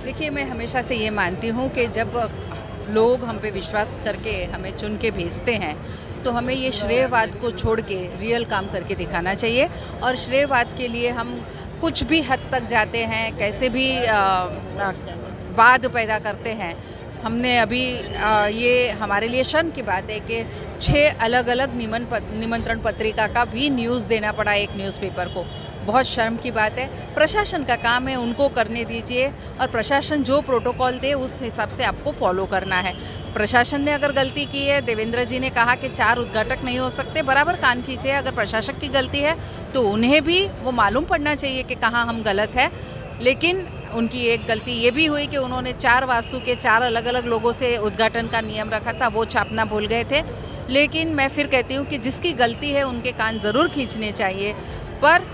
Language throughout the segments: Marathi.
देखिए, मैं हमेशा से ये मानती हूँ कि जब लोग हम पे विश्वास करके हमें चुन के भेजते हैं, तो हमें ये श्रेयवाद को छोड़ के रियल काम करके दिखाना चाहिए। और श्रेयवाद के लिए हम कुछ भी हद तक जाते हैं, कैसे भी वाद पैदा करते हैं। हमने अभी ये हमारे लिए शर्म की बात है कि 6 अलग-अलग निमंत्रण पत्रिका का भी न्यूज़ देना पड़ा एक न्यूज़पेपर को। बहुत शर्म की बात है। प्रशासन का काम है, उनको करने दीजिए, और प्रशासन जो प्रोटोकॉल दे उस हिसाब से आपको फॉलो करना है। प्रशासन ने अगर गलती की है, देवेंद्र जी ने कहा कि 4 उद्घाटक नहीं हो सकते, बराबर कान खींचे। अगर प्रशासक की गलती है तो उन्हें भी वो मालूम पड़ना चाहिए कि कहाँ हम गलत है। लेकिन उनकी एक गलती ये भी हुई कि उन्होंने 4 वास्तु के 4 अलग-अलग लोगों से उद्घाटन का नियम रखा था, वो छापना भूल गए थे। लेकिन मैं फिर कहती हूँ कि जिसकी गलती है उनके कान ज़रूर खींचने चाहिए। पर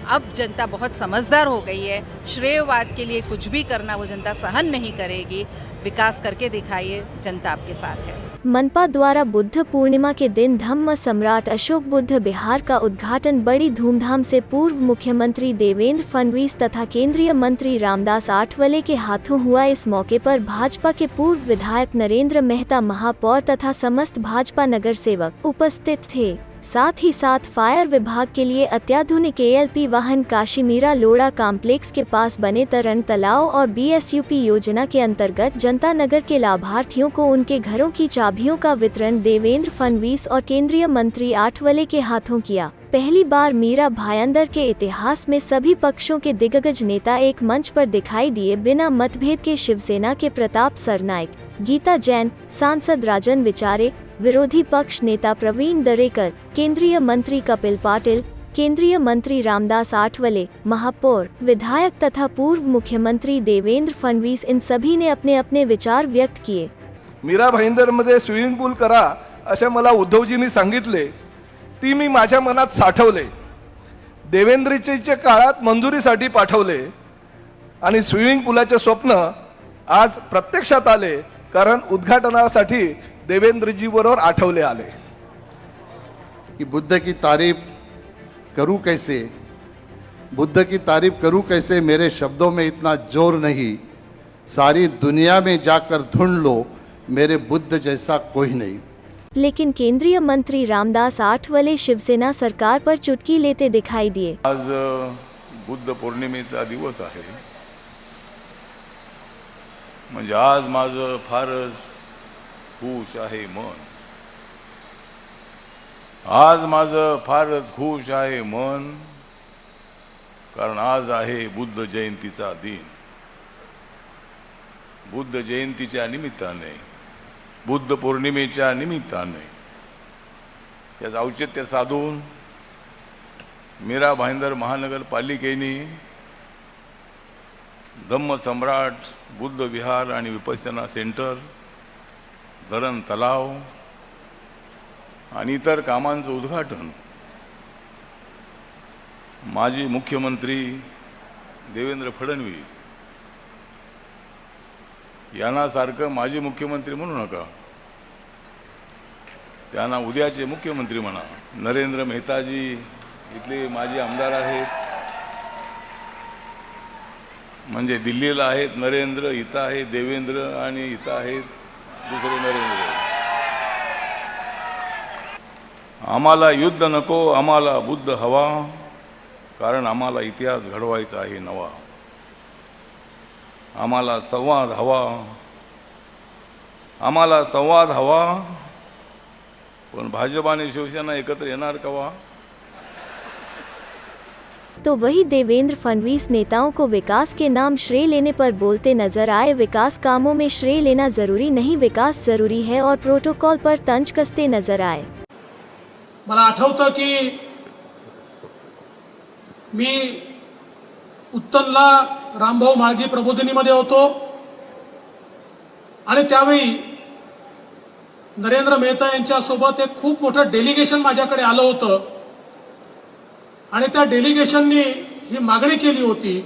अब जनता बहुत समझदार हो गई है। श्रेयवाद के लिए कुछ भी करना वो जनता सहन नहीं करेगी। विकास करके दिखाइए, जनता आपके साथ है। मनपा द्वारा बुद्ध पूर्णिमा के दिन धम्म सम्राट अशोक बुद्ध विहार का उद्घाटन बड़ी धूमधाम से पूर्व मुख्यमंत्री देवेंद्र फडणवीस तथा केंद्रीय मंत्री रामदास आठवले के हाथों हुआ। इस मौके पर भाजपा के पूर्व विधायक नरेंद्र मेहता, महापौर तथा समस्त भाजपा नगर सेवक उपस्थित थे। साथ ही साथ फायर विभाग के लिए अत्याधुनिक ALP वाहन काशीमीरा लोड़ा कॉम्प्लेक्स के पास बने तरण तालाब और BSUP योजना के अंतर्गत जनता नगर के लाभार्थियों को उनके घरों की चाबियों का वितरण देवेंद्र फडणवीस और केंद्रीय मंत्री आठवले के हाथों किया। पहली बार मीरा भाईंदर के इतिहास में सभी पक्षों के दिग्गज नेता एक मंच पर दिखाई दिए। बिना मतभेद के शिवसेना के प्रताप सरनाइक, गीता जैन, सांसद राजन विचारे, विरोधी पक्ष नेता प्रवीण दरेकर, केंद्रीय मंत्री कपिल पाटिल, केंद्रीय मंत्री रामदास आठवले, महापौर, विधायक तथा पूर्व मुख्यमंत्री देवेंद्र फडणवीस, इन सभी ने अपने अपने विचार व्यक्त किए। मीरा भाईंदरमध्ये स्विमिंग पूल करा असे मला उद्धवजींनी सांगितले, ती मी माझ्या मनात साठवले। देवेंद्रजीच्या काळात मंजुरीसाठी पाठवले आणि स्विमिंग पूलाचे स्वप्न आज प्रत्यक्षात आले, कारण उद्घाटनासाठी देवेंद्रजी बरोबर आठवले आले। कि बुद्ध की तारीफ करूं कैसे, बुद्ध की तारीफ करूं कैसे, मेरे शब्दों में इतना जोर नहीं। सारी दुनिया में जाकर ढूंढ लो, मेरे बुद्ध जैसा कोई नहीं। लेकिन केंद्रीय मंत्री रामदास आठवले शिवसेना सरकार पर चुटकी लेते दिखाई दिए। आज बुद्ध पौर्णिमेचा दिवस आहे, म्हणजे आज माझं फारच खुश आहे मन। आज माझं फारच खुश आहे मन, कारण आज आहे बुद्ध जयंतीचा दिन। बुद्ध जयंतीच्या निमित्ताने, बुद्ध पौर्णिमेच्या निमित्ताने याचं औचित्य साधून मीरा भाईंदर महानगरपालिकेने धम्म सम्राट बुद्ध विहार आणि विपश्यना सेंटर, धरण तलाव आणि इतर कामांचं उद्घाटन माजी मुख्यमंत्री देवेंद्र फडणवीस यांना सारखं माजी मुख्यमंत्री म्हणू नका, त्यांना उद्याचे मुख्यमंत्री म्हणा। नरेंद्र मेहताजी इथले माजी आमदार आहेत, म्हणजे दिल्लीला आहेत नरेंद्र, इथं आहे देवेंद्र आणि इथं आहेत दुसरे नरेंद्र। आम्हाला युद्ध नको, आम्हाला बुद्ध हवा, कारण आम्हाला इतिहास घडवायचा आहे नवा। आम्हाला संवाद हवा, आम्हाला संवाद हवा, पण भाजप आणि शिवसेना एकत्र येणार कवा? तो वही देवेंद्र फडणवीस नेताओं को विकास के नाम श्रेय लेने पर बोलते नजर आए। विकास कामों में श्रेय लेना जरूरी नहीं, विकास जरूरी है, और प्रोटोकॉल पर तंज कसते नजर आए। मला आठवतं की मी उत्तनला रामभाऊ माळगी प्रबोधिनीमध्ये होतो आणि त्यावेळी नरेंद्र मेहता यांच्यासोबत एक खूप मोठं डेलिगेशन माझ्याकडे आलं होतं आणि त्या डेलिगेशननी ही मागणी केली होती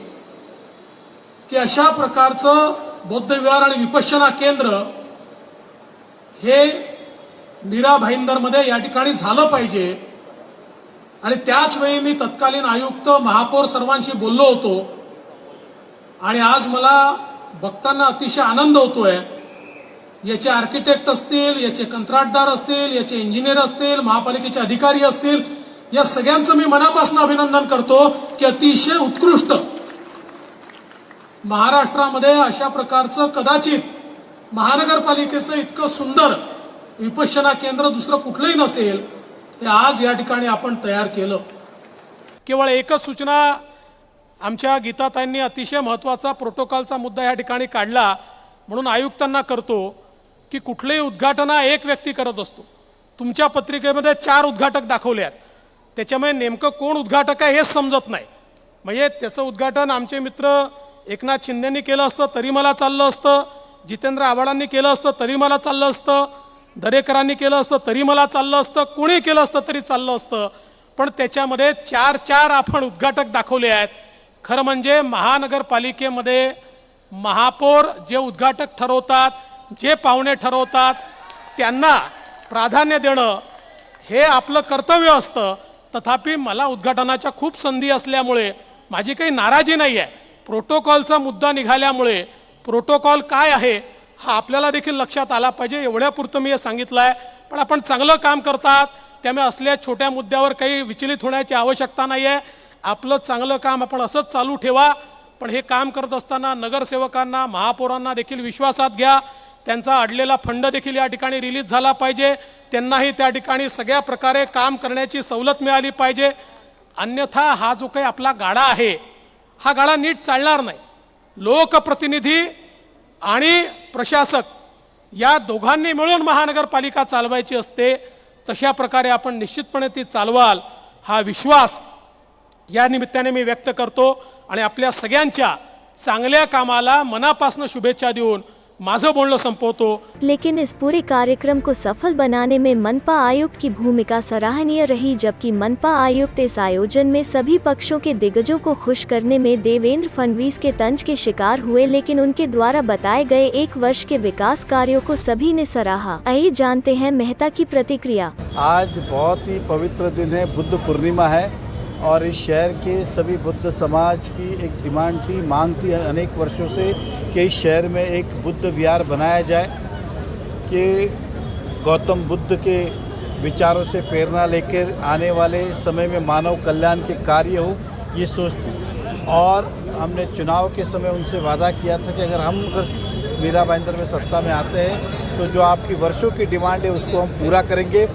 की अशा प्रकारचं बौद्ध विहार आणि विपश्यना केंद्र हे मीरा भाईंदरमध्ये या ठिकाणी झालं पाहिजे। आणि त्याच वेळी मी तत्कालीन आयुक्त, महापौर सर्वांशी बोललो होतो आणि आज मला बघताना अतिशय आनंद होतोय. याचे आर्किटेक्ट असतील, याचे कंत्राटदार असतील, याचे इंजिनियर असतील, महापालिकेचे अधिकारी असतील, या सगळ्यांचं मी मनापासून अभिनंदन करतो की अतिशय उत्कृष्ट महाराष्ट्रामध्ये अशा प्रकारचं कदाचित महानगरपालिकेचं इतकं सुंदर विपश्यना केंद्र दुसरं कुठलंही नसेल, हे आज या ठिकाणी आपण तयार केलं. केवळ एकच सूचना आमच्या गीताताईंनी अतिशय महत्त्वाचा प्रोटोकॉलचा मुद्दा या ठिकाणी काढला म्हणून आयुक्तांना करतो की कुठलेही उद्घाटन हा एक व्यक्ती करत असतो. तुमच्या पत्रिकेमध्ये 4 उद्घाटक दाखवले आहेत, त्याच्यामुळे नेमकं कोण उद्घाटक आहे हेच समजत नाही. म्हणजे त्याचं उद्घाटन आमचे मित्र एकनाथ शिंदेंनी केलं असतं तरी मला चाललं असतं, जितेंद्र आव्हाडांनी केलं असतं तरी मला चाललं असतं, दरेकरांनी केलं असतं तरी मला चाललं असतं, कोणी केलं असतं तरी चाललं असतं. पण त्याच्यामध्ये 4 आपण उद्घाटक दाखवले आहेत. खरं म्हणजे महानगरपालिकेमध्ये महापौर जे उद्घाटक ठरवतात, जे पाहुणे ठरवतात, त्यांना प्राधान्य देणं हे आपलं कर्तव्य असतं. तथापि मला उद्घाटनाच्या खूप संधी असल्यामुळे माझी काही नाराजी नाही आहे. प्रोटोकॉलचा मुद्दा निघाल्यामुळे प्रोटोकॉल काय आहे हा आपल्याला देखील लक्षात आला पाहिजे, एवढ्यापुरतं मी हे सांगितलं आहे. पण आपण चांगलं काम करतात, त्यामुळे असल्या छोट्या मुद्द्यावर काही विचलित होण्याची आवश्यकता नाही आहे. आपलं चांगलं काम आपण असंच चालू ठेवा. पण हे काम करत असताना नगरसेवकांना, महापौरांना देखील विश्वासात घ्या. त्यांचा अडलेला फंड देखील या ठिकाणी रिलीज झाला पाहिजे. त्यांनाही त्या ठिकाणी सगळ्या प्रकारे काम करण्याची सवलत मिळाली पाहिजे. अन्यथा हा जो काही आपला गाडा आहे हा गाडा नीट चालणार नाही. लोकप्रतिनिधी आणि प्रशासक या दोघांनी मिळून महानगरपालिका चालवायची असते. तशा प्रकारे आपण निश्चितपणे ती चालवाल हा विश्वास या निमित्ताने मी व्यक्त करतो आणि आपल्या सगळ्यांच्या चांगल्या कामाला मनापासून शुभेच्छा देऊन माझं बोलणं संपवतो. लेकिन इस पूरे कार्यक्रम को सफल बनाने में मनपा आयुक्त की भूमिका सराहनीय रही, जबकि मनपा आयुक्त इस आयोजन में सभी पक्षों के दिग्गजों को खुश करने में देवेंद्र फडणवीस के तंज के शिकार हुए, लेकिन उनके द्वारा बताए गए 1 वर्ष के विकास कार्यों को सभी ने सराहा. आइए जानते हैं मेहता की प्रतिक्रिया. आज बहुत ही पवित्र दिन है, बुद्ध पूर्णिमा है और इस शहर के सभी बुद्ध समाज की एक डिमांड थी, मांग थी अनेक वर्षों से कि इस शहर में एक बुद्ध विहार बनाया जाए कि गौतम बुद्ध के विचारों से प्रेरणा लेकर आने वाले समय में मानव कल्याण के कार्य हो, ये सोच थी. और हमने चुनाव के समय उनसे वादा किया था कि अगर मीरा भाईंदर में सत्ता में आते हैं तो जो आपकी वर्षों की डिमांड है उसको हम पूरा करेंगे.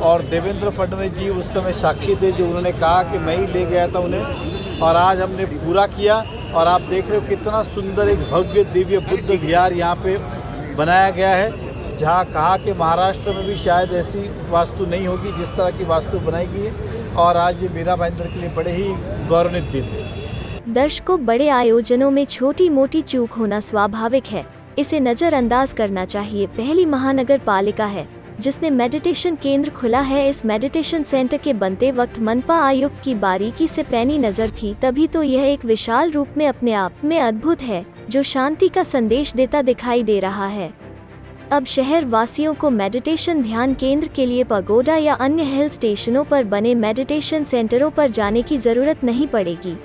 और देवेंद्र फडणवीस जी उस समय साक्षी थे, जो उन्होंने कहा कि मैं ही ले गया था उन्हें, और आज हमने पूरा किया. और आप देख रहे हो कितना सुंदर एक भव्य दिव्य बुद्ध विहार यहाँ पे बनाया गया है, जहाँ कहा कि महाराष्ट्र में भी शायद ऐसी वास्तु नहीं होगी जिस तरह की वास्तु बनाई गई है. और आज ये मीरा भाईंदर के लिए बड़े ही गौरवान्वित दिन है. दर्शकों, बड़े आयोजनों में छोटी मोटी चूक होना स्वाभाविक है, इसे नज़रअंदाज करना चाहिए. पहली महानगर पालिका है जिसने मेडिटेशन केंद्र खुला है. इस मेडिटेशन सेंटर के बनते वक्त मनपा आयुक्त की बारीकी से पैनी नजर थी, तभी तो यह एक विशाल रूप में अपने आप में अद्भुत है, जो शांति का संदेश देता दिखाई दे रहा है. अब शहर वासियों को मेडिटेशन ध्यान केंद्र के लिए पगोडा या अन्य हिल स्टेशनों पर बने मेडिटेशन सेंटरों पर जाने की जरूरत नहीं पड़ेगी.